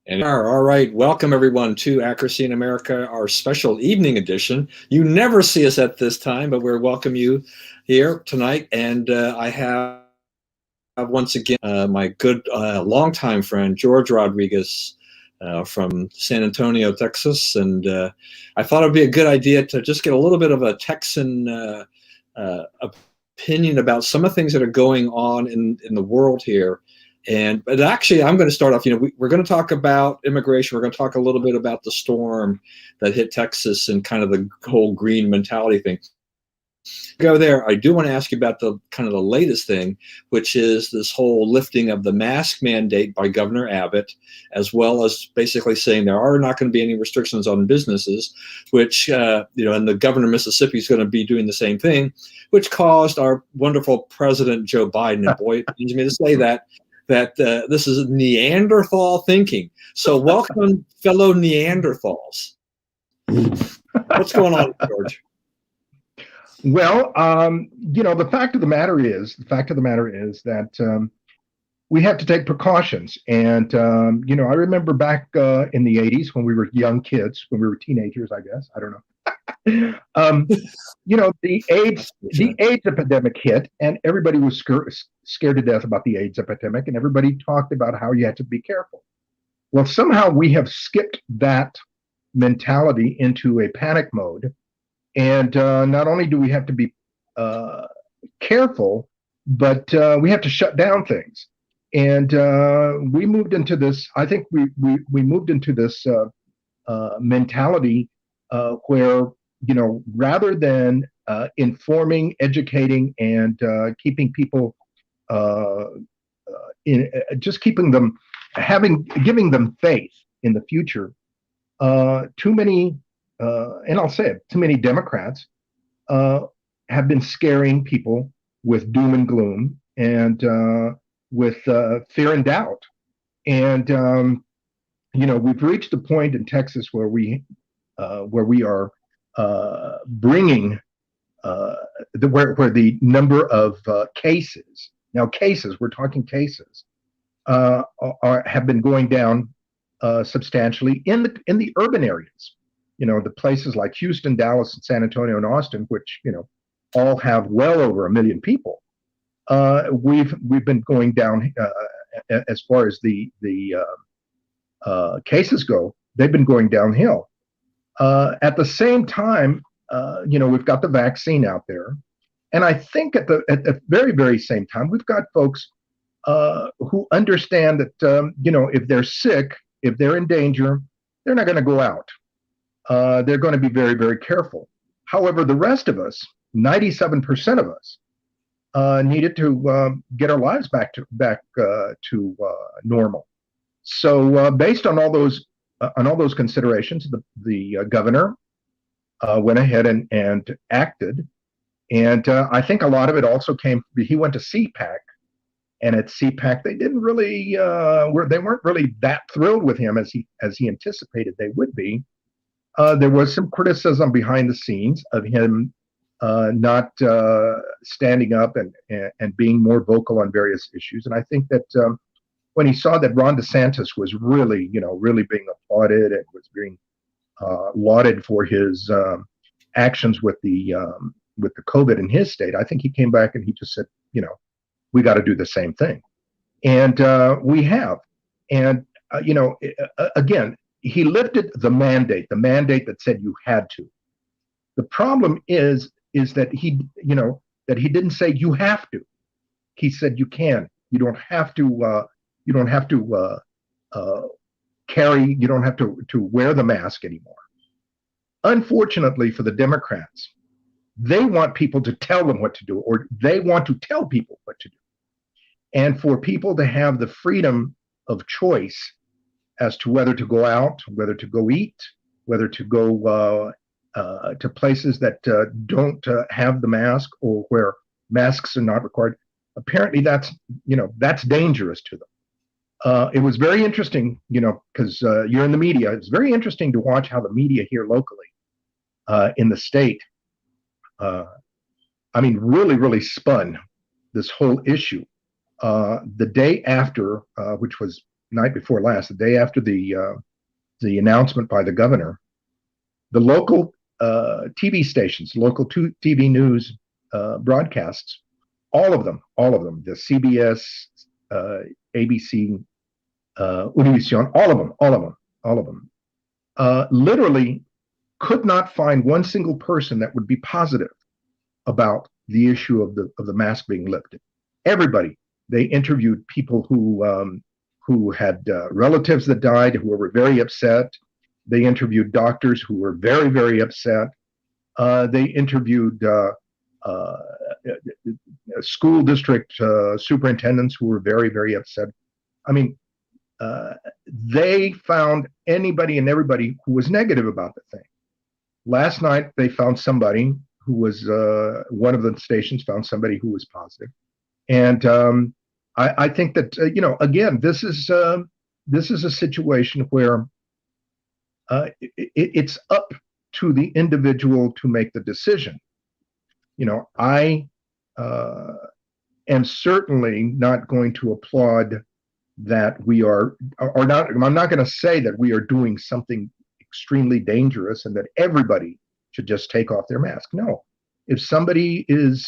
And all right, welcome everyone to Accuracy in America, our special evening edition. You never see us at this time, but we welcome you here tonight. And I have once again my good longtime friend George Rodriguez from San Antonio, Texas. And I thought it would be a good idea to just get a little bit of a Texan opinion about some of the things that are going on in the world here. But actually, I'm going to start off. We're going to talk about immigration. We're going to talk a little bit about the storm that hit Texas and kind of the whole green mentality thing. Go there. I do want to ask you about the kind of the latest thing, which is this whole lifting of the mask mandate by Governor Abbott, as well as basically saying there are not going to be any restrictions on businesses, which and the governor of Mississippi is going to be doing the same thing, which caused our wonderful President Joe Biden, and boy, it pains me to say that this is Neanderthal thinking. So welcome, fellow Neanderthals. What's going on, George? Well, the fact of the matter is that we have to take precautions. And, I remember back in the 80s when we were young kids, when we were teenagers, I guess, I don't know. The AIDS epidemic hit, and everybody was scared to death about the AIDS epidemic, and everybody talked about how you had to be careful. Well, somehow we have skipped that mentality into a panic mode, and not only do we have to be careful, but we have to shut down things. And we moved into this. I think we moved into this mentality where, rather than informing, educating, and keeping people giving them faith in the future, too many, and I'll say it, too many Democrats have been scaring people with doom and gloom and with fear and doubt. And we've reached a point in Texas where we are bringing where the number of cases, we're talking cases, have been going down substantially in the urban areas. The places like Houston, Dallas, and San Antonio, and Austin, which all have well over 1 million people. We've been going down as far as the cases go. They've been going downhill. At the same time, we've got the vaccine out there, and I think at the very, very same time, we've got folks who understand that if they're sick, if they're in danger, they're not going to go out. They're going to be very, very careful. However, the rest of us, 97% of us, needed to get our lives back to normal. So, based on all those considerations, the governor went ahead and acted, and I think a lot of it also came. He went to CPAC, and at CPAC they didn't really they weren't really that thrilled with him as he anticipated they would be. There was some criticism behind the scenes of him not standing up and being more vocal on various issues, and I think that. When he saw that Ron DeSantis was really being applauded and was being lauded for his actions with the COVID in his state, I think he came back and he just said, we got to do the same thing, and we have. And again, he lifted the mandate that said you had to. The problem is that he didn't say you have to. He said you can. You don't have to. You don't have to carry. You don't have to wear the mask anymore. Unfortunately for the Democrats, they want people to tell them what to do, or they want to tell people what to do. And for people to have the freedom of choice as to whether to go out, whether to go eat, whether to go to places that don't have the mask or where masks are not required, apparently that's dangerous to them. It was very interesting, because you're in the media. It's very interesting to watch how the media here locally in the state, really, really spun this whole issue. The day after, which was night before last, the day after the announcement by the governor, the local TV stations, local TV news broadcasts, all of them, the CBS, ABC, Univision, all of them, literally could not find one single person that would be positive about the issue of the mask being lifted. Everybody. They interviewed people who had relatives that died, who were very upset. They interviewed doctors who were very, very upset. They interviewed school district superintendents who were very, very upset. I mean, they found anybody and everybody who was negative about the thing. Last night, they found somebody who was, one of the stations found somebody who was positive. And I think that, again, this is a situation where it's up to the individual to make the decision. I am certainly not going to applaud that we are, or not, I'm not going to say that we are doing something extremely dangerous and that everybody should just take off their mask. No. If somebody is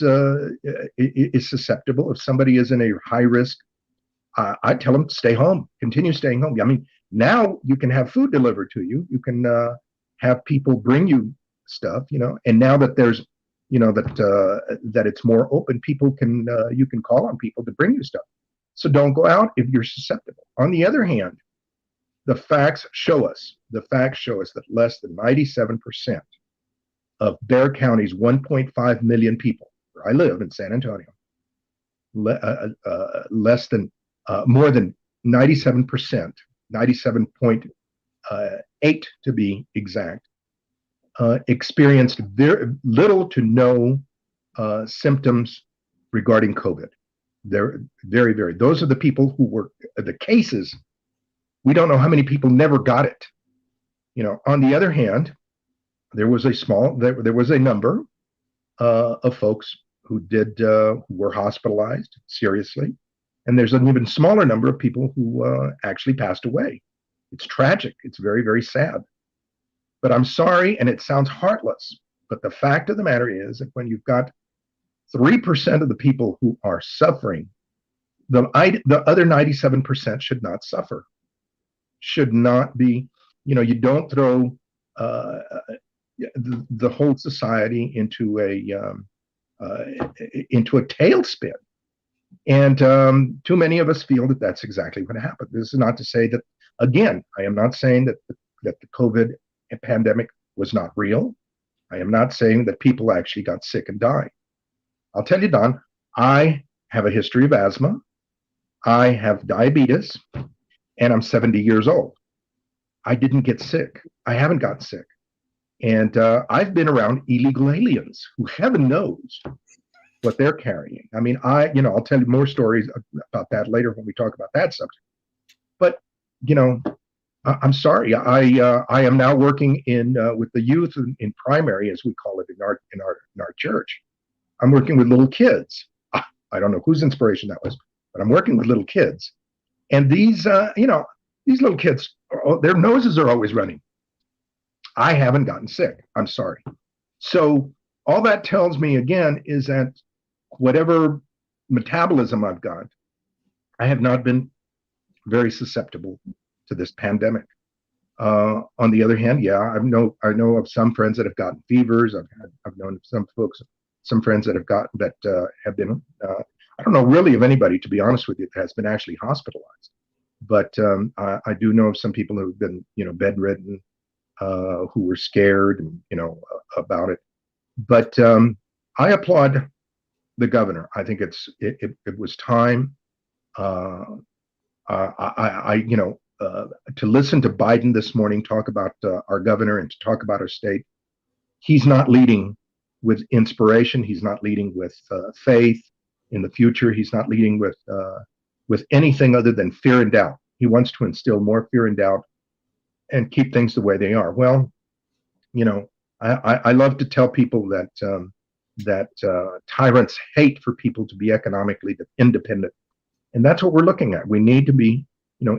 susceptible, if somebody is in a high risk, I tell them stay home, continue staying home. I mean, now you can have food delivered to you. You can have people bring you stuff, and now that there's, that it's more open, people can, you can call on people to bring you stuff. So don't go out if you're susceptible. On the other hand, the facts show us that less than 97% of Bexar County's 1.5 million people, where I live in San Antonio, less than, more than 97%, 97.8 to be exact, experienced very little to no symptoms regarding COVID. They're very, very, those are the people who were the cases. We don't know how many people never got it. On the other hand, there was a number of folks who were hospitalized seriously, and there's an even smaller number of people who actually passed away. It's tragic. It's very, very sad. But I'm sorry, and it sounds heartless, but the fact of the matter is that when you've got 3% of the people who are suffering, the other 97% should not suffer. Should not be, you don't throw the whole society into a tailspin. And too many of us feel that that's exactly what happened. This is not to say that, again, I am not saying that the COVID pandemic was not real. I am not saying that people actually got sick and died. I'll tell you, Don, I have a history of asthma. I have diabetes, and I'm 70 years old. I didn't get sick. I haven't gotten sick. And I've been around illegal aliens who heaven knows what they're carrying. I mean, I'll tell you more stories about that later when we talk about that subject. But, I'm sorry. I am now working with the youth in primary, as we call it in our church. I'm working with little kids. I don't know whose inspiration that was, but I'm working with little kids. And these little kids, their noses are always running. I haven't gotten sick. I'm sorry. So all that tells me, again, is that whatever metabolism I've got, I have not been very susceptible to this pandemic. On the other hand, yeah, I know of some friends that have gotten fevers. I've known some friends that have been, I don't know really of anybody, to be honest with you, that has been actually hospitalized. But I do know of some people who have been, bedridden, who were scared, about it. But I applaud the governor. I think it was time. To listen to Biden this morning talk about our governor and to talk about our state, he's not leading with inspiration. He's not leading with faith in the future. He's not leading with anything other than fear and doubt. He wants to instill more fear and doubt and keep things the way they are. Well, I love to tell people that tyrants hate for people to be economically independent, and that's what we're looking at. We need to be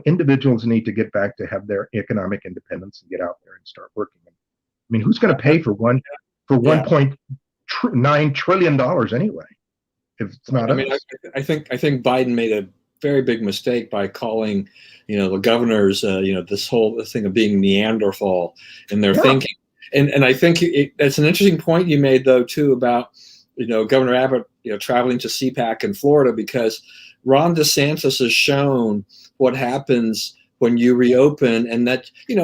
individuals need to get back to have their economic independence and get out there and start working. I mean, who's going to pay for Yeah. $1.9 trillion anyway? If it's not I mean, us. I think Biden made a very big mistake by calling, the governors, this thing of being Neanderthal in their thinking. And I think it's an interesting point you made, though, too, about, Governor Abbott, traveling to CPAC in Florida, because Ron DeSantis has shown what happens when you reopen, and that, he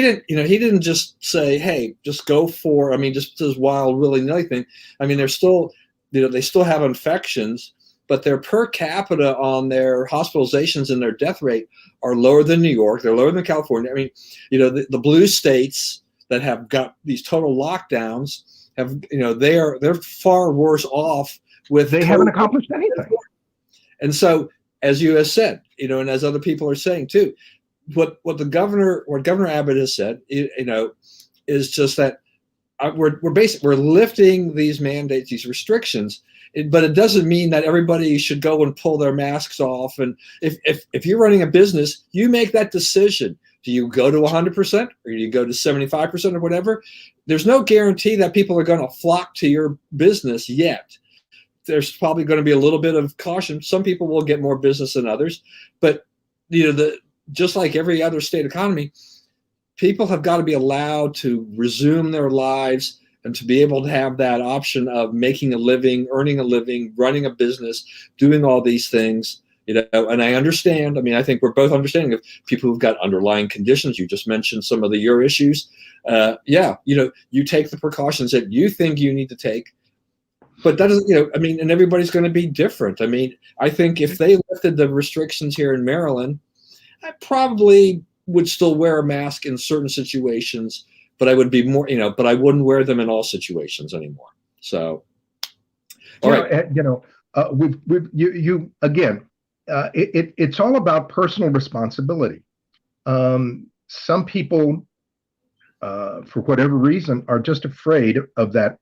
didn't just say, hey, just go for, just this wild willy-nilly thing. I mean, they're still, they still have infections, but their per capita on their hospitalizations and their death rate are lower than New York. They're lower than California. I mean, the blue states that have got these total lockdowns have, they're far worse off with. They haven't accomplished anything. And so, as you have said, and as other people are saying too, what Governor Abbott has said, is just that we're lifting these mandates, these restrictions, but it doesn't mean that everybody should go and pull their masks off. And if you're running a business, you make that decision. Do you go to 100% or do you go to 75% or whatever? There's no guarantee that people are going to flock to your business yet. There's probably going to be a little bit of caution. Some people will get more business than others, but just like every other state economy, people have got to be allowed to resume their lives and to be able to have that option of making a living, earning a living, running a business, doing all these things. And I understand. I mean, I think we're both understanding of people who've got underlying conditions. You just mentioned some of your issues. You take the precautions that you think you need to take. But that doesn't, and everybody's going to be different. I mean, I think if they lifted the restrictions here in Maryland, I probably would still wear a mask in certain situations, but I would be more, but I wouldn't wear them in all situations anymore. So, all right. It's all about personal responsibility. Some people, for whatever reason, are just afraid of that.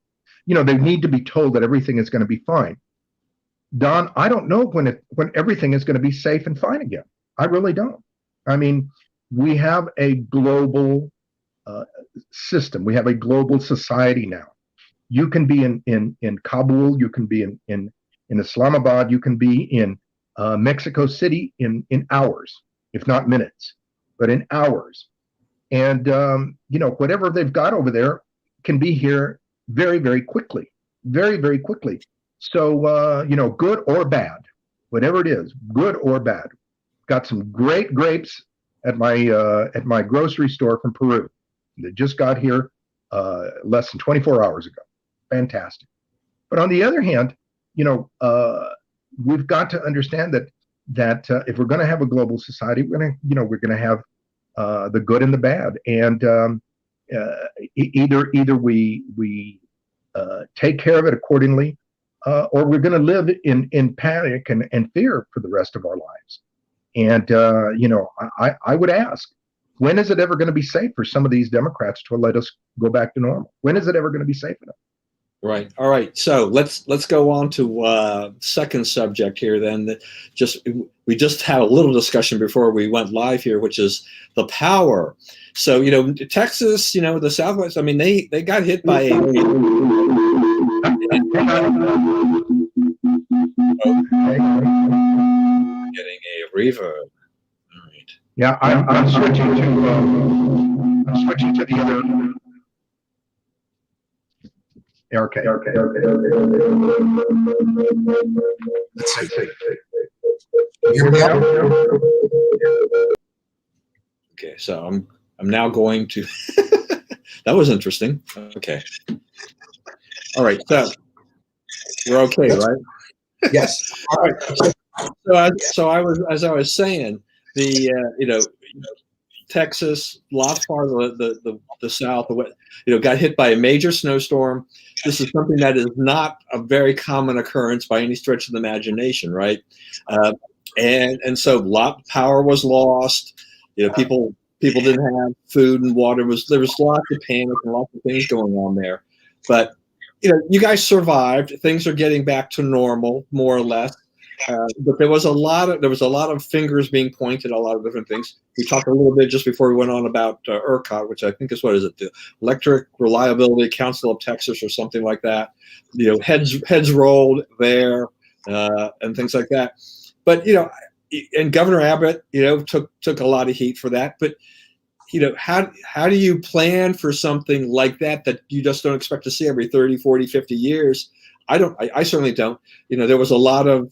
They need to be told that everything is going to be fine. Don, I don't know when everything is going to be safe and fine again. I really don't. I mean, we have a global system. We have a global society now. You can be in Kabul. You can be in Islamabad. You can be in Mexico City in hours, if not minutes, but in hours. And, whatever they've got over there can be here very, very quickly, very, very quickly. So, good or bad, whatever it is, good or bad. Got some great grapes at my grocery store from Peru. They just got here less than 24 hours ago. Fantastic. But on the other hand, we've got to understand that if we're going to have a global society, we're going to have the good and the bad, and either we take care of it accordingly, or we're going to live in panic and fear for the rest of our lives. And I would ask, when is it ever going to be safe for some of these Democrats to let us go back to normal? When is it ever going to be safe enough? Right. All right. So let's go on to second subject here. Then we just had a little discussion before we went live here, which is the power. So Texas, the Southwest. I mean, they got hit by a. Getting a reverb. All right. Yeah, I'm switching to the other. Okay. Let's see. Hear me out? Okay, so I'm now going to. That was interesting. Okay. All right, so we're okay, right? Yes. All right. So I was saying, the Texas, large part of the South, got hit by a major snowstorm. This is something that is not a very common occurrence by any stretch of the imagination, right? And so a lot of power was lost. People didn't have food and water. There was lots of panic and lots of things going on there. But you guys survived. Things are getting back to normal, more or less. But there was a lot of fingers being pointed, a lot of different things. We talked a little bit just before we went on about ERCOT, which I think is, what is it, the Electric Reliability Council of Texas or something like that. Heads rolled there and things like that. But and Governor Abbott, took a lot of heat for that. But how do you plan for something like that you just don't expect to see every 30, 40, 50 years? I certainly don't. There was a lot of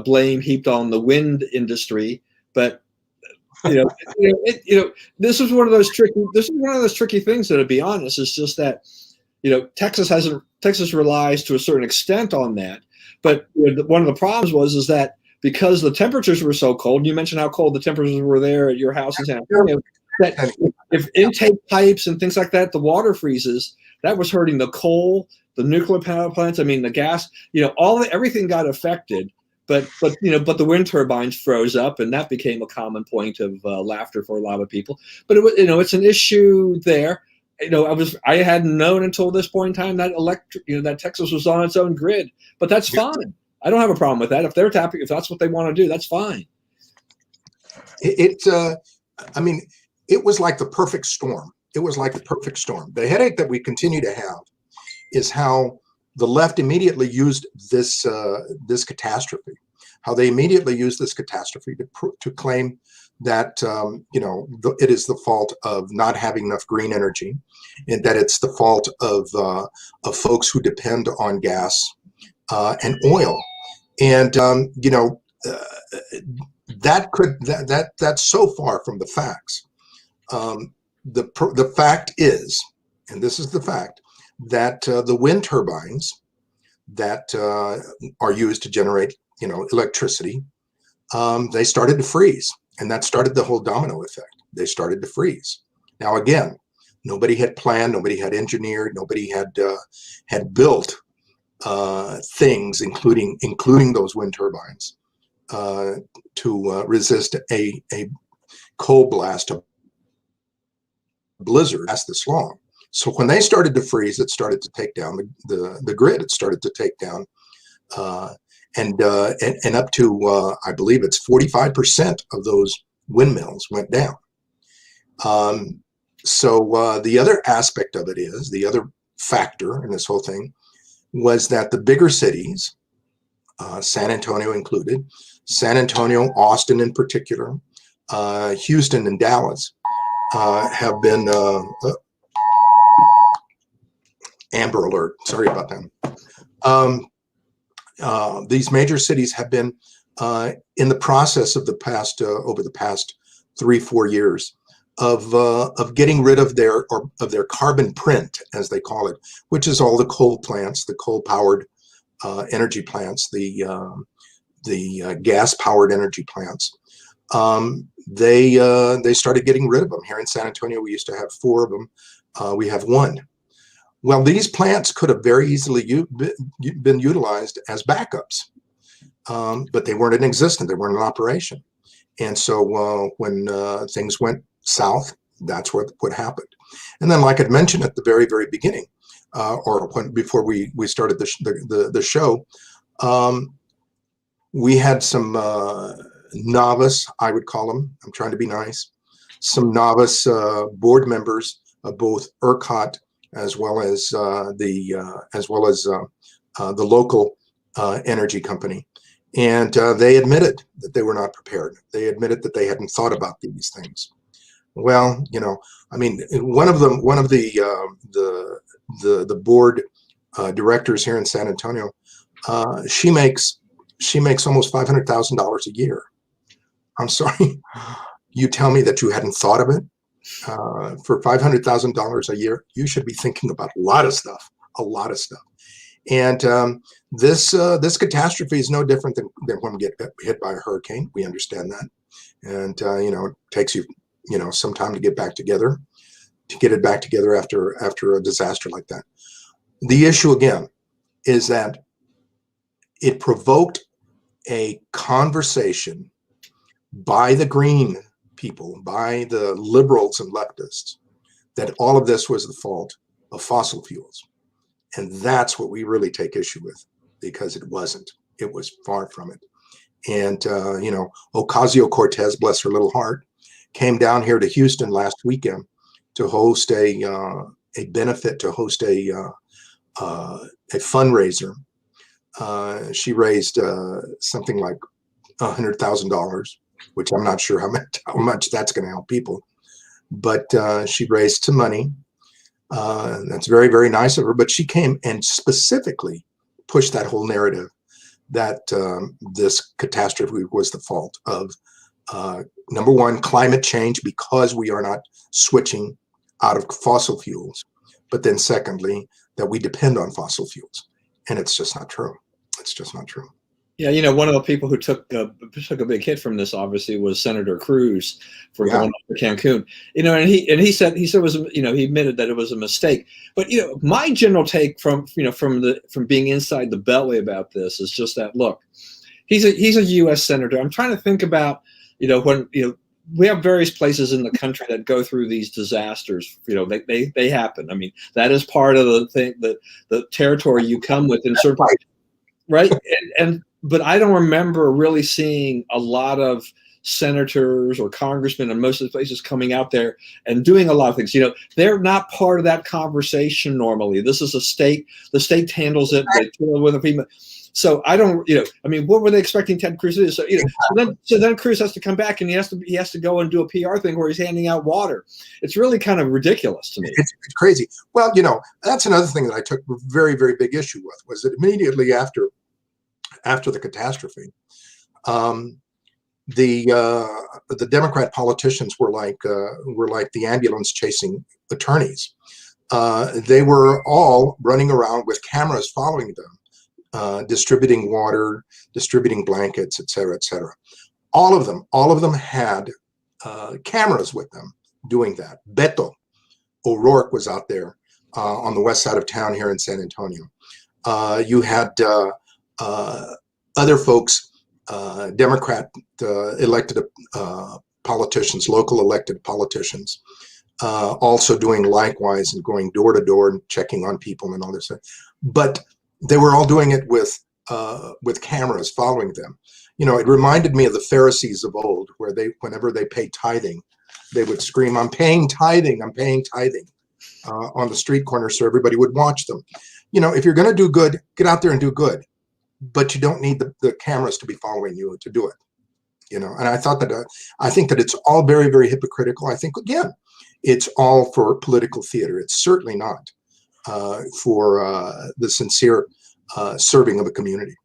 blame heaped on the wind industry, but this is one of those tricky things that, to be honest, is just that Texas relies to a certain extent on that. But one of the problems is that because the temperatures were so cold, and you mentioned how cold the temperatures were there at your house in San Antonio, that if intake pipes and things like that, the water freezes, that was hurting the coal, the nuclear power plants. I mean, the gas, everything got affected. But the wind turbines froze up, and that became a common point of laughter for a lot of people. But it's an issue there. I hadn't known until this point in time that that Texas was on its own grid, but that's fine. I don't have a problem with that. If they're tapping, if that's what they want to do, that's fine. It was like the perfect storm. It was like the perfect storm. The headache that we continue to have is how the left immediately used this catastrophe. How they immediately used this catastrophe to claim that it is the fault of not having enough green energy, and that it's the fault of folks who depend on gas and oil. And that's so far from the facts. The fact is, and this is the fact, that the wind turbines that are used to generate electricity, they started to freeze, and that started the whole domino effect. They started to freeze. Now again, nobody had planned, nobody had engineered, nobody had built things, including those wind turbines, to resist a cold blast, a blizzard last this long. So when they started to freeze, it started to take down the grid. It started to take down, and up to I believe it's 45% of those windmills went down. So the other aspect of it is, the other factor in this whole thing was that the bigger cities, San Antonio included, San Antonio, Austin in particular, Houston and Dallas, have been Amber Alert. Sorry about that. These major cities have been in the process of over the past 3-4 years of getting rid of their carbon print, as they call it, which is all the coal plants, the coal-powered energy plants, the gas-powered energy plants. They started getting rid of them. Here in San Antonio, we used to have 4 of them. We have 1. Well, these plants could have very easily been utilized as backups, but they weren't in existence. They weren't in operation. And so when things went south, that's what happened. And then, like I'd mentioned at the very, very beginning, before we started the show, we had some novice, I would call them, I'm trying to be nice, some novice board members of both ERCOT as well as the local energy company, and they admitted that they were not prepared. They admitted that they hadn't thought about these things. Well, I mean, one of the board directors here in San Antonio, she makes almost $500,000 a year. I'm sorry, you tell me that you hadn't thought of it. For $500,000 a year, you should be thinking about a lot of stuff. And this catastrophe is no different than when we get hit by a hurricane. We understand that, and it takes you some time to get back together, after a disaster like that. The issue again is that it provoked a conversation by the green people, by the liberals and leftists, that all of this was the fault of fossil fuels. And that's what we really take issue with, because it wasn't. It was far from it. And, Ocasio-Cortez, bless her little heart, came down here to Houston last weekend to host a benefit, to host a fundraiser. She raised something like $100,000, which I'm not sure how much that's going to help people. But she raised some money. That's very, very nice of her. But she came and specifically pushed that whole narrative that this catastrophe was the fault of, number one, climate change, because we are not switching out of fossil fuels. But then secondly, that we depend on fossil fuels. And it's just not true. It's just not true. Yeah, one of the people who took a big hit from this obviously was Senator Cruz for going up to Cancun. And he said it was, he admitted that it was a mistake. But my general take from being inside the beltway about this is just that, look, he's a U.S. senator. I'm trying to think about when we have various places in the country that go through these disasters. They happen. I mean, that is part of the thing, the territory you come with in certain parts, right? But I don't remember really seeing a lot of senators or congressmen in most of the places coming out there and doing a lot of things. They're not part of that conversation normally. This is a state. The state handles it. They deal with the people. So I don't, what were they expecting Ted Cruz to do? So then Cruz has to come back and he has to go and do a PR thing where he's handing out water. It's really kind of ridiculous to me. It's crazy. Well, that's another thing that I took very, very big issue with, was that immediately after the catastrophe, the Democrat politicians were like the ambulance chasing attorneys. They were all running around with cameras following them, distributing water, distributing blankets, et cetera, et cetera. All of them had cameras with them doing that. Beto O'Rourke was out there on the west side of town here in San Antonio. You had other folks, Democrat elected politicians, local elected politicians, also doing likewise and going door to door and checking on people and all this stuff. But they were all doing it with cameras following them. It reminded me of the Pharisees of old, where whenever they paid tithing, they would scream, "I'm paying tithing, I'm paying tithing," on the street corner, so everybody would watch them. If you're going to do good, get out there and do good. But you don't need the cameras to be following you to do it, And I think that it's all very, very hypocritical. I think, again, it's all for political theater. It's certainly not for the sincere serving of a community.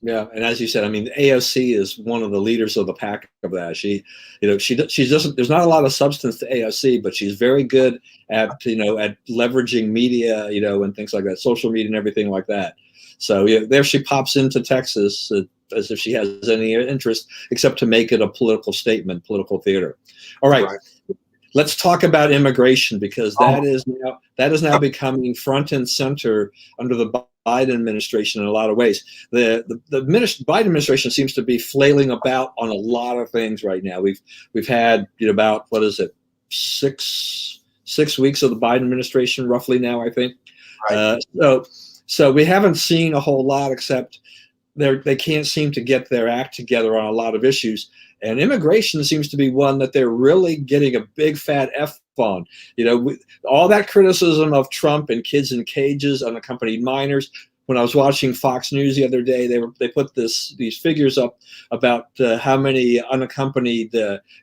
Yeah, and as you said, the AOC is one of the leaders of the pack of that. She doesn't. There's not a lot of substance to AOC, but she's very good at at leveraging media, and things like that, social media and everything like that. So there she pops into Texas as if she has any interest, except to make it a political statement, political theater. All right. Let's talk about immigration, because that is now becoming front and center under the Biden administration in a lot of ways. The Biden administration seems to be flailing about on a lot of things right now. We've had about, what is it, six weeks of the Biden administration roughly now, I think. Right. So we haven't seen a whole lot, except they can't seem to get their act together on a lot of issues. And immigration seems to be one that they're really getting a big fat F on. All that criticism of Trump and kids in cages, unaccompanied minors. When I was watching Fox News the other day, they put these figures up about how many unaccompanied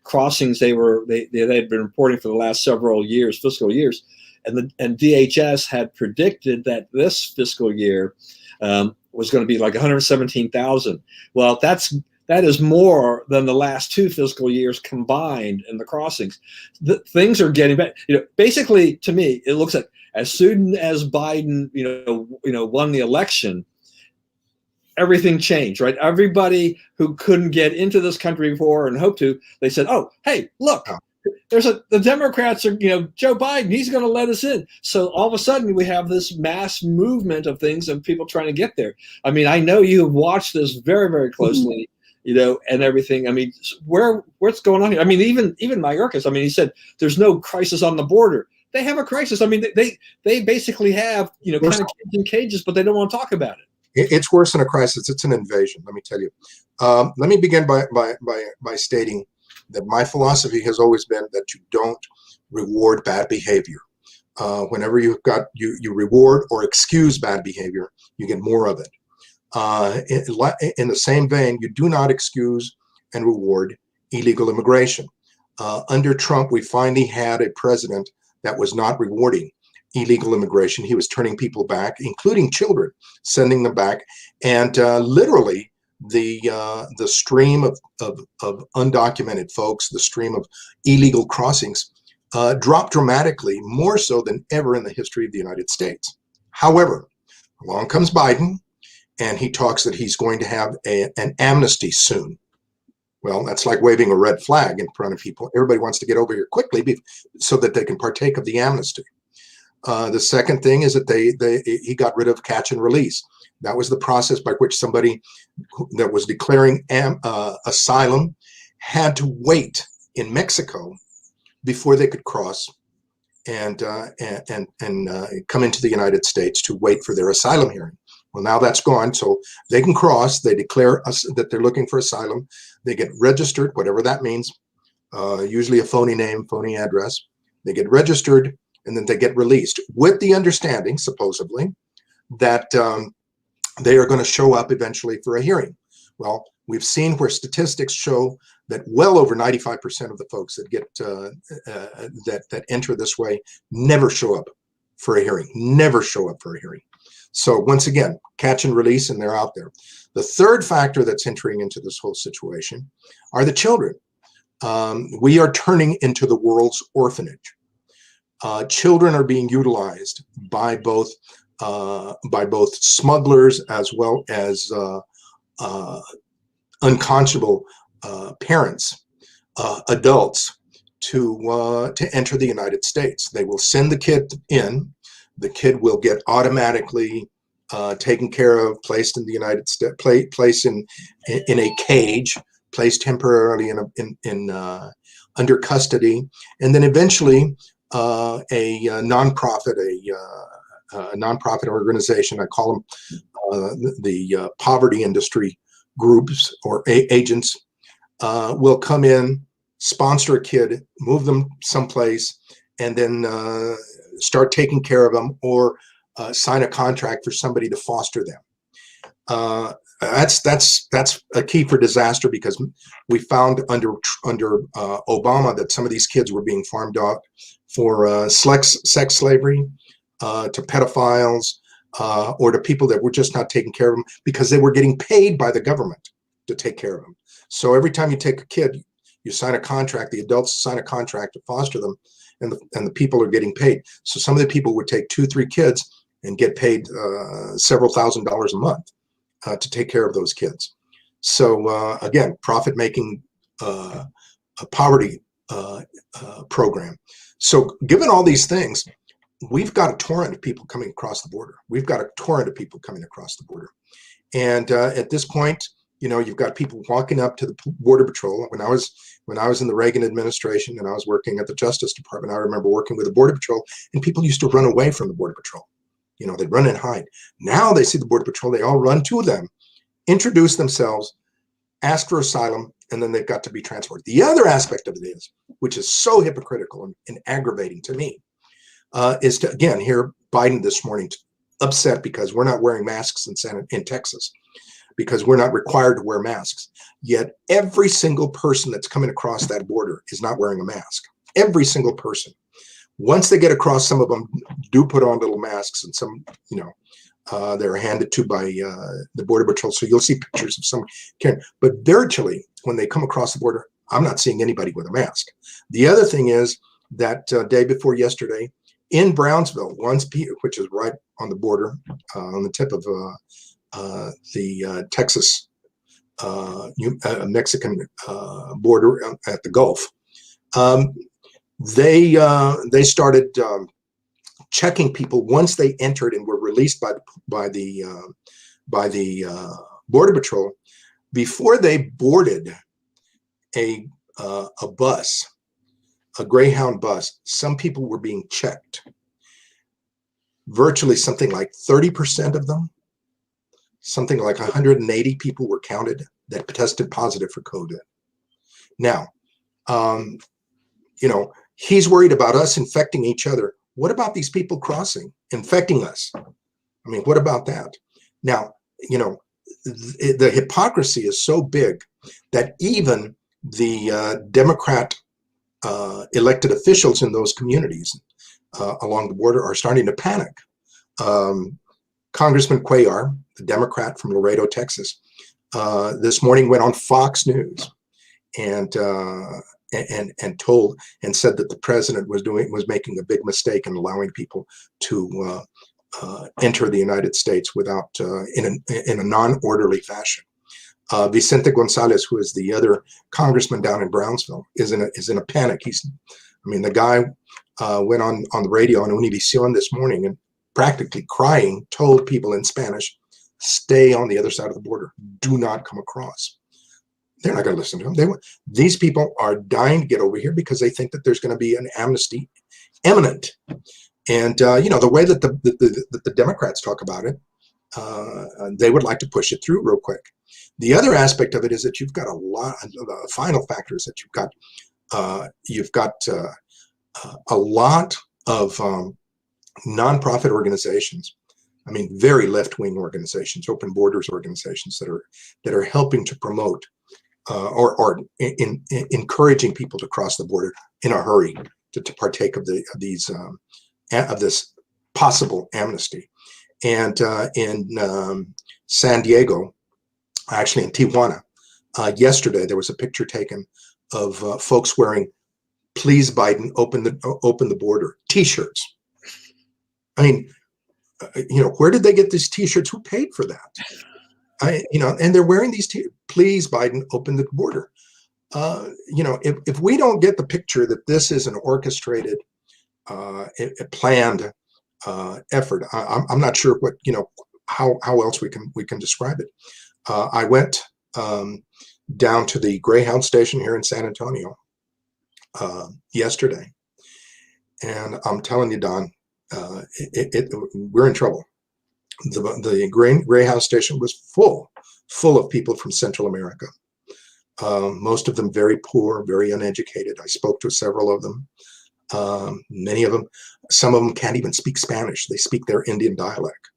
crossings they had been reporting for the last several years, fiscal years. And DHS had predicted that this fiscal year was going to be like 117,000. Well, that is more than the last two fiscal years combined in the crossings. Things are getting better. Basically, to me, it looks like as soon as Biden, won the election, everything changed, right? Everybody who couldn't get into this country before and hoped to, they said, "Oh, hey, look. The Democrats are, Joe Biden, he's going to let us in." So all of a sudden we have this mass movement of things and people trying to get there. I know you have watched this very, very closely, and everything. What's going on here? Even Mayorkas, he said there's no crisis on the border. They have a crisis. They basically have, kind of kids in cages, but they don't want to talk about it. It's worse than a crisis. It's an invasion. Let me tell you. Let me begin by stating that my philosophy has always been that you don't reward bad behavior. Whenever you reward or excuse bad behavior, you get more of it. In the same vein, you do not excuse and reward illegal immigration. Under Trump, we finally had a president that was not rewarding illegal immigration. He was turning people back, including children, sending them back, and literally the stream of undocumented folks, the stream of illegal crossings, dropped dramatically, more so than ever in the history of the United States. However, along comes Biden, and he talks that he's going to have an amnesty soon. Well, that's like waving a red flag in front of people. Everybody wants to get over here quickly so that they can partake of the amnesty. The second thing is that he got rid of catch and release. That was the process by which somebody that was declaring asylum had to wait in Mexico before they could cross and come into the United States to wait for their asylum hearing. Well, now that's gone, so they can cross. They declare that they're looking for asylum. They get registered, whatever that means, usually a phony name, phony address. They get registered, and then they get released with the understanding, supposedly, that they are going to show up eventually for a hearing. Well, we've seen where statistics show that well over 95% of the folks that get that enter this way never show up for a hearing, never show up for a hearing. So once again, catch and release, and they're out there. The third factor that's entering into this whole situation are the children. We are turning into the world's orphanage. Children are being utilized by both smugglers as well as unconscionable parents, adults, to enter the United States. They will send the kid in. The kid will get automatically taken care of, placed in the United States, placed in a cage, placed temporarily under custody, and then eventually a nonprofit organization. I call them the poverty industry groups or agents will come in, sponsor a kid, move them someplace, and then start taking care of them, or sign a contract for somebody to foster them. That's a key for disaster, because we found under Obama that some of these kids were being farmed out for sex slavery, to pedophiles, or to people that were just not taking care of them because they were getting paid by the government to take care of them. So every time you take a kid, you sign a contract, the adults sign a contract to foster them, and the people are getting paid. So some of the people would take 2-3 kids and get paid several $1,000s a month to take care of those kids. So again, profit-making poverty program. So given all these things, we've got a torrent of people coming across the border. We've got a torrent of people coming across the border. And at this point, you know, you've got people walking up to the Border Patrol. When I was in the Reagan administration and I was working at the Justice Department, I remember working with the Border Patrol, and people used to run away from the Border Patrol. You know, they'd run and hide. Now they see the Border Patrol, they all run to them, introduce themselves, ask for asylum, and then they've got to be transported. The other aspect of it is, which is so hypocritical and aggravating to me, is to, again, hear Biden this morning upset because we're not wearing masks in Texas, because we're not required to wear masks. Yet every single person that's coming across that border is not wearing a mask. Every single person. Once they get across, some of them do put on little masks, and some, you know, they're handed to by the Border Patrol. So you'll see pictures of some carrying. But virtually, when they come across the border, I'm not seeing anybody with a mask. The other thing is that day before yesterday, in Brownsville, which is right on the border, on the tip of the Texas Mexican border at the Gulf, they started checking people once they entered and were released by the Border Patrol. Before they boarded a bus, a Greyhound bus, some people were being checked. Virtually something like 30% of them something like 180 people were counted that tested positive for COVID. Now, he's worried about us infecting each other. What about these people crossing, infecting us? I mean, what about that? Now, the hypocrisy is so big that even the Democrat elected officials in those communities along the border are starting to panic. Congressman Cuellar, the Democrat from Laredo, Texas, this morning went on Fox News and told and said that the president was making a big mistake in allowing people to enter the United States without in a non-orderly fashion. Vicente Gonzalez, who is the other congressman down in Brownsville, is in a panic. The guy went on the radio on Univision this morning and practically crying, told people in Spanish, stay on the other side of the border. Do not come across. They're not going to listen to him. These people are dying to get over here because they think that there's going to be an amnesty imminent. And, the way that the Democrats talk about it, they would like to push it through real quick. The other aspect of it is that you've got a lot of the final factors that you've got a lot of nonprofit organizations. Very left-wing organizations, open borders organizations that are helping to promote or encouraging people to cross the border in a hurry to partake of this possible amnesty. And in San Diego, actually in Tijuana, yesterday there was a picture taken of folks wearing "Please Biden, open the border" T-shirts. Where did they get these T-shirts? Who paid for that? And they're wearing these "Please Biden, open the border." If we don't get the picture that this is an orchestrated, a planned effort, I'm not sure what how else we can describe it. I went down to the Greyhound station here in San Antonio yesterday, and I'm telling you, Don, we're in trouble. The Greyhound station was full of people from Central America. Most of them very poor, very uneducated. I spoke to several of them. Many of them, some of them can't even speak Spanish. They speak their Indian dialect.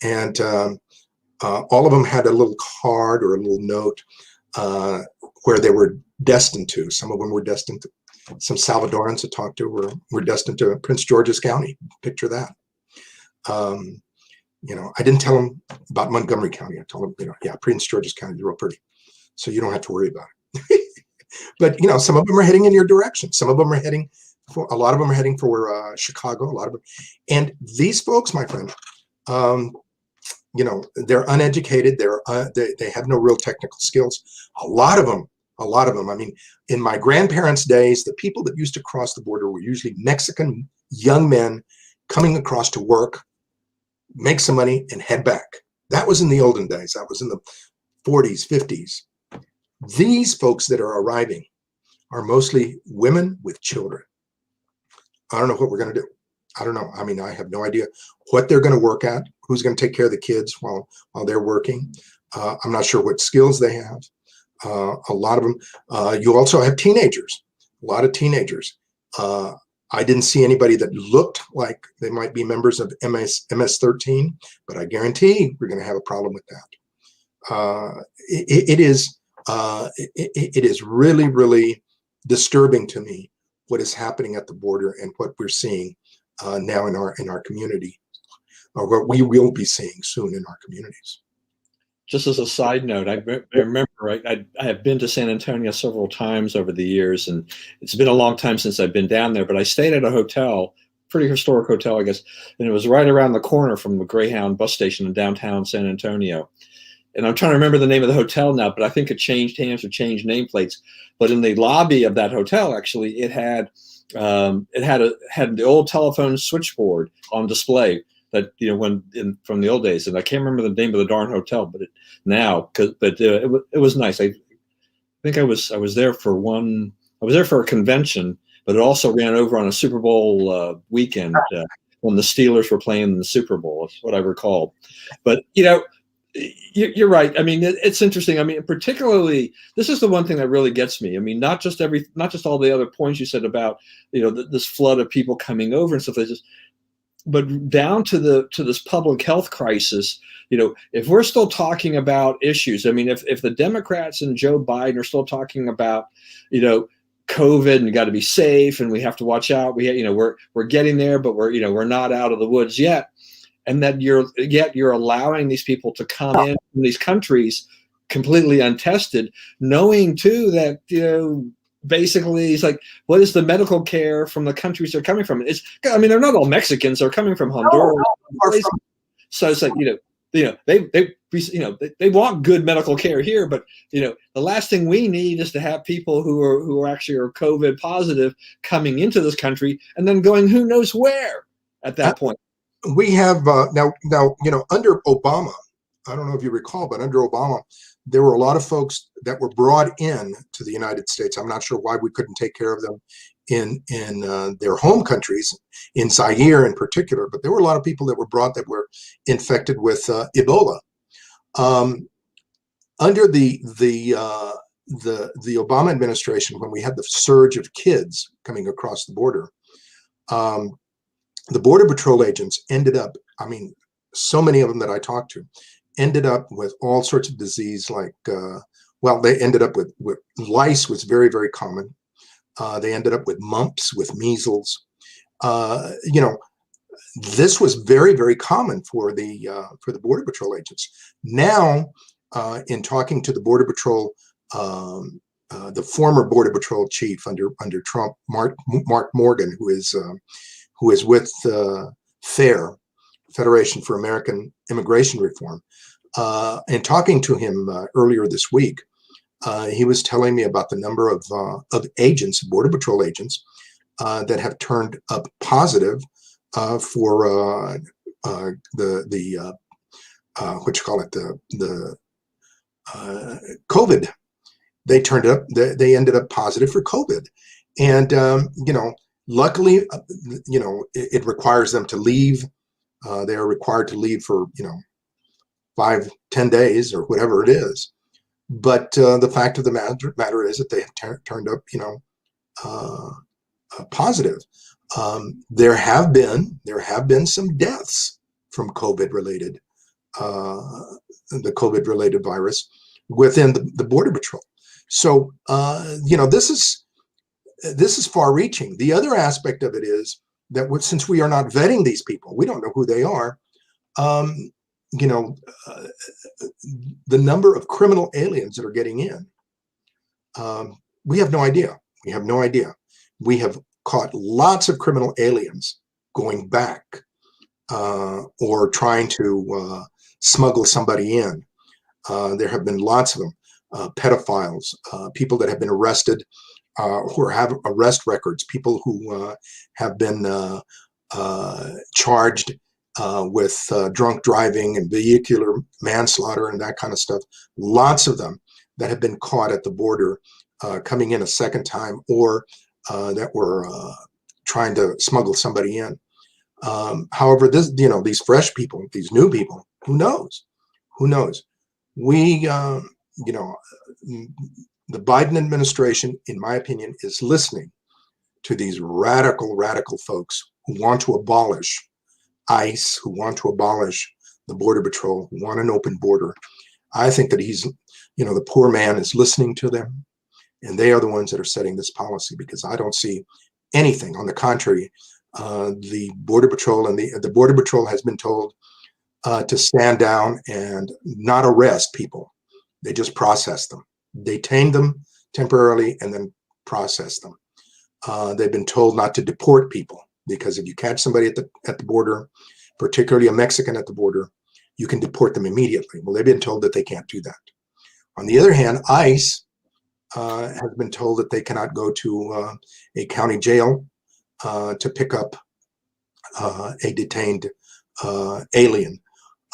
And all of them had a little card or a little note where they were destined to. Some of them were destined to, some Salvadorans to talk to were destined to Prince George's County. Picture that. I didn't tell them about Montgomery County. I told them, Prince George's County is real pretty, so you don't have to worry about it. But some of them are heading in your direction. Some of them are heading for, a lot of them are heading for Chicago. A lot of them, and these folks, my friend, they're uneducated. They have no real technical skills. A lot of them. In my grandparents' days, the people that used to cross the border were usually Mexican young men coming across to work, make some money, and head back. That was in the olden days. That was in the 40s, 50s. These folks that are arriving are mostly women with children. I don't know what we're going to do. I don't know. I have no idea what they're going to work at, who's going to take care of the kids while they're working. I'm not sure what skills they have. A lot of them. You also have teenagers, a lot of teenagers. I didn't see anybody that looked like they might be members of MS-13, but I guarantee we're going to have a problem with that. It is really, really disturbing to me what is happening at the border and what we're seeing now in our community, or what we will be seeing soon in our communities. Just as a side note, I remember I have been to San Antonio several times over the years, and it's been a long time since I've been down there, but I stayed at a hotel, pretty historic hotel, I guess, and it was right around the corner from the Greyhound bus station in downtown San Antonio. And I'm trying to remember the name of the hotel now, but I think it changed hands or changed nameplates. But in the lobby of that hotel, actually, it had the old telephone switchboard on display that from the old days, and I can't remember the name of the darn hotel, but it was nice. I think I was there for a convention, but it also ran over on a Super Bowl weekend when the Steelers were playing in the Super Bowl. That's what I recall. But You're right. I mean, it's interesting. I mean, particularly, this is the one thing that really gets me. I mean, not just all the other points you said about, this flood of people coming over and stuff like this, but down to this public health crisis. If we're still talking about issues, I mean, if the Democrats and Joe Biden are still talking about, COVID, and you got to be safe and we have to watch out. We're getting there, but we're not out of the woods yet. And that you're allowing these people to come in from these countries completely untested, knowing too that basically it's like, what is the medical care from the countries they're coming from? They're not all Mexicans; they're coming from Honduras. So it's like they want good medical care here, but the last thing we need is to have people who actually are COVID positive coming into this country and then going who knows where at that point. We have now, under Obama, I don't know if you recall, but under Obama, there were a lot of folks that were brought in to the United States. I'm not sure why we couldn't take care of them in their home countries, in Zaire in particular, but there were a lot of people that were brought that were infected with Ebola. Under the Obama administration, when we had the surge of kids coming across the border, the Border Patrol agents ended up, so many of them that I talked to, ended up with all sorts of disease like, they ended up with lice was very, very common. They ended up with mumps, with measles. This was very, very common for the Border Patrol agents. Now, in talking to the Border Patrol, the former Border Patrol chief under Trump, Mark Morgan, who is with FAIR, Federation for American Immigration Reform, and talking to him earlier this week, he was telling me about the number of agents, Border Patrol agents, that have turned up positive for the COVID. They ended up positive for COVID, and luckily, it requires them to leave. They are required to leave for 5-10 days or whatever it is. But the fact of the matter is that they have turned up, positive. There have been some deaths from COVID-related, the COVID-related virus within the Border Patrol. So this is far-reaching. The other aspect of it is that since we are not vetting these people, we don't know who they are. The number of criminal aliens that are getting in, we have no idea. We have caught lots of criminal aliens going back or trying to smuggle somebody in. There have been lots of them, pedophiles, people that have been arrested, who have arrest records, people who have been charged with drunk driving and vehicular manslaughter and that kind of stuff. Lots of them that have been caught at the border coming in a second time, or that were trying to smuggle somebody in. However, these fresh people, these new people, who knows? The Biden administration, in my opinion, is listening to these radical folks who want to abolish ICE, who want to abolish the Border Patrol, who want an open border. I think that the poor man is listening to them, and they are the ones that are setting this policy, because I don't see anything. On the contrary, the Border Patrol the Border Patrol has been told to stand down and not arrest people. They just process them, detain them temporarily, and then process them. They've been told not to deport people, because if you catch somebody at the border, particularly a Mexican at the border, you can deport them immediately. Well, they've been told that they can't do that. On the other hand, ICE has been told that they cannot go to a county jail to pick up a detained alien.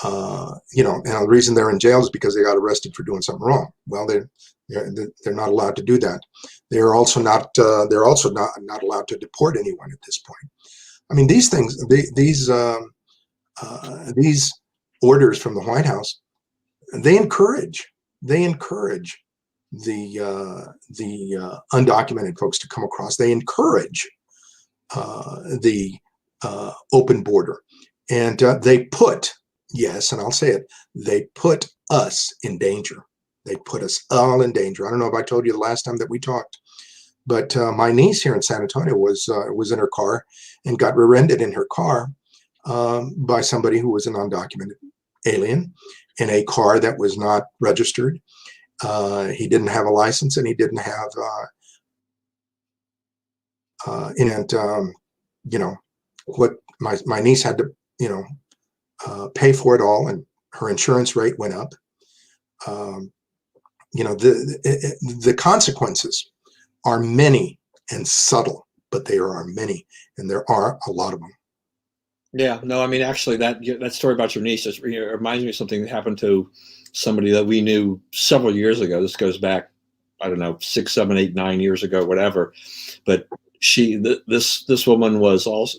And the reason they're in jail is because they got arrested for doing something wrong. Well, they're not allowed to do that. They're also not allowed to deport anyone at this point. I mean, these things, these orders from the White House they encourage the undocumented folks to come across. They encourage the open border, and they put, yes, and I'll say it, they put us in danger. They put us all in danger. I don't know if I told you the last time that we talked, but my niece here in San Antonio was in her car and got rear-ended in her car by somebody who was an undocumented alien in a car that was not registered. He didn't have a license, and he didn't have you know, what my niece had to, you know, pay for it all, and her insurance rate went up. You know, the consequences are many and subtle, but there are many, and there are a lot of them. Yeah, no, I mean, actually, that story about your niece just, you know, reminds me of something that happened to somebody that we knew several years ago. This goes back, I don't know, 6, 7, 8, 9 years ago, whatever. But this woman was also,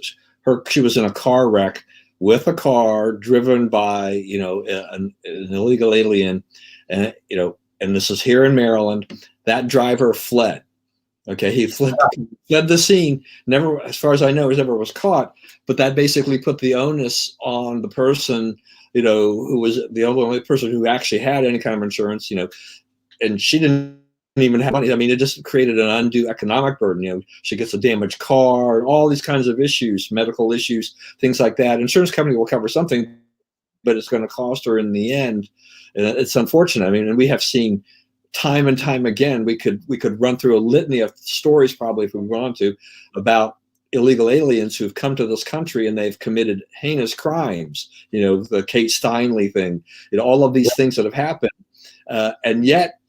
she was in a car wreck with a car driven by, you know, an illegal alien, and you know, and this is here in Maryland. That driver fled. Okay, he fled the scene. Never, as far as I know, never was caught. But that basically put the onus on the person, you know, who was the only person who actually had any kind of insurance, you know, and she didn't even have money. I mean, it just created an undue economic burden. You know, she gets a damaged car, all these kinds of issues, medical issues, things like that. Insurance company will cover something, but it's going to cost her in the end. And it's unfortunate. I mean, and we have seen time and time again, we could run through a litany of stories, probably, if we want to, about illegal aliens who've come to this country and they've committed heinous crimes. You know, the Kate Steinle thing, you know, all of these things that have happened, and yet,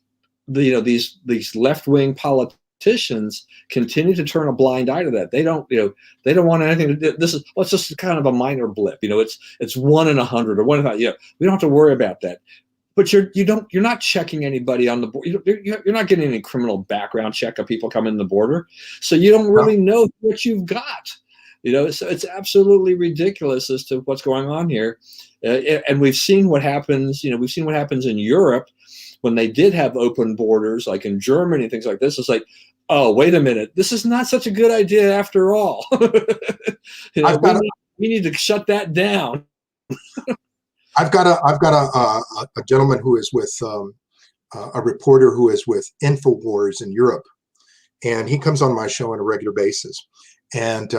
you know, these left-wing politicians continue to turn a blind eye to that. They don't, you know, they don't want anything to do. This is, well, it's just kind of a minor blip. You know, it's 1 in 100 or 1 in 5. You know, we don't have to worry about that. But you're not checking anybody on the border. You're not getting any criminal background check of people coming to the border, so you don't really know what you've got. You know, so it's absolutely ridiculous as to what's going on here, and we've seen what happens. You know, we've seen what happens in Europe when they did have open borders, like in Germany and things like this. It's like, oh, wait a minute, this is not such a good idea after all. You know, we need to shut that down. I've got a gentleman who is with a reporter who is with InfoWars in Europe, and he comes on my show on a regular basis. And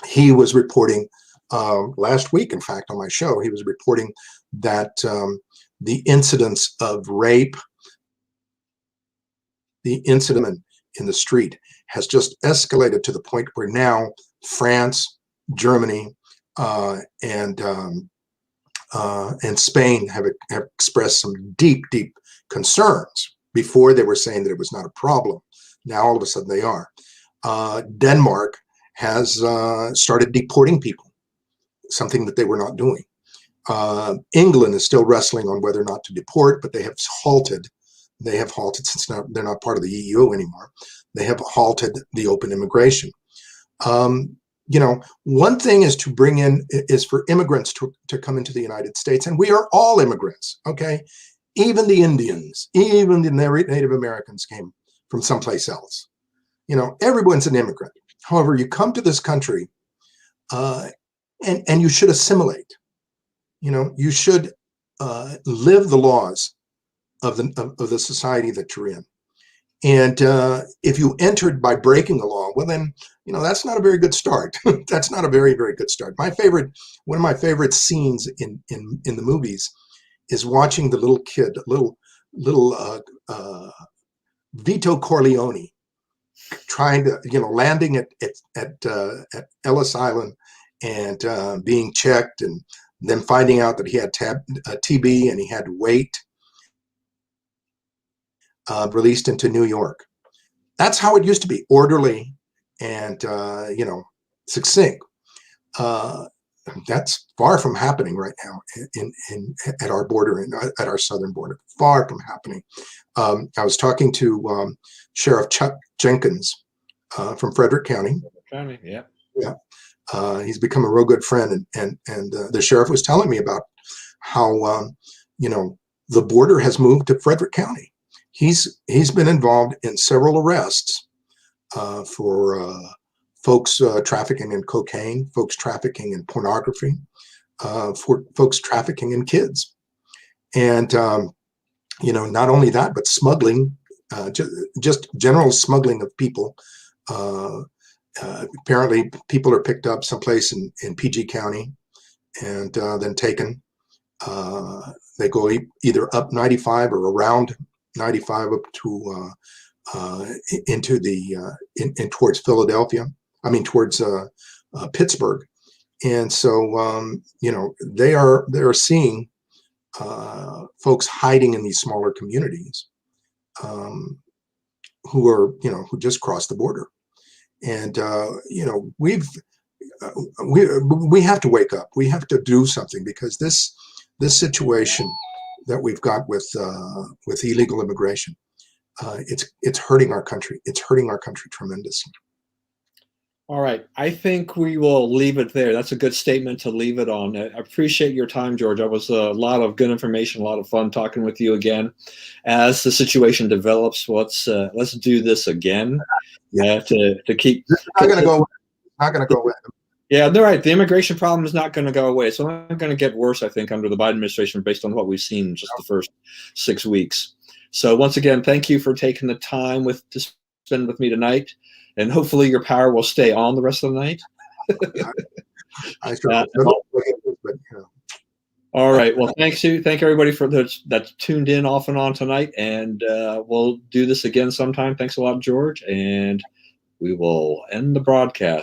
he was reporting last week, in fact, on my show, he was reporting that the incidence of rape, the incident in the street, has just escalated to the point where now France, Germany, and Spain have expressed some deep concerns. Before, they were saying that it was not a problem. Now all of a sudden they are. Denmark has started deporting people, something that they were not doing. England is still wrestling on whether or not to deport, but they have halted. They have halted, since they're not part of the EU anymore. They have halted the open immigration. You know, one thing is for immigrants to come into the United States, and we are all immigrants, okay? Even the Indians, even the Native Americans came from someplace else. You know, everyone's an immigrant. However, you come to this country, and you should assimilate. You know, you should live the laws of the society that you're in. And if you entered by breaking the law, well then, you know, that's not a very good start. That's not a very good start. One of my favorite scenes in the movies is watching the little kid, little Vito Corleone, trying to, you know, landing at Ellis Island and being checked, and then finding out that he had TB and he had to wait. Released into New York. That's how it used to be, orderly and you know, succinct. That's far from happening right now at our border, at our southern border. Far from happening. I was talking to Sheriff Chuck Jenkins from Frederick County. Yeah. He's become a real good friend, and the sheriff was telling me about how the border has moved to Frederick County. He's been involved in several arrests for folks trafficking in cocaine, folks trafficking in pornography, for folks trafficking in kids. And, not only that, but smuggling, just general smuggling of people. Apparently people are picked up someplace in PG County and then taken. They go either up 95 or around 95 up to into in towards Philadelphia. I mean towards Pittsburgh, and so they are seeing folks hiding in these smaller communities who are who just crossed the border, and we have to wake up. We have to do something, because this situation that we've got with illegal immigration, it's hurting our country. It's hurting our country tremendously. All right. I think we will leave it there. That's a good statement to leave it on. I appreciate your time, George. That was a lot of good information, a lot of fun talking with you again. As the situation develops, let's do this again. Yeah, to keep. This is not going to go away. Not going to go away. Yeah, they're right. The immigration problem is not going to go away. It's only going to get worse, I think, under the Biden administration, based on what we've seen in just the first 6 weeks. So once again, thank you for taking the time to spend with me tonight, and hopefully your power will stay on the rest of the night. I sure All right. Well, thank everybody that's tuned in off and on tonight, and we'll do this again sometime. Thanks a lot, George, and we will end the broadcast.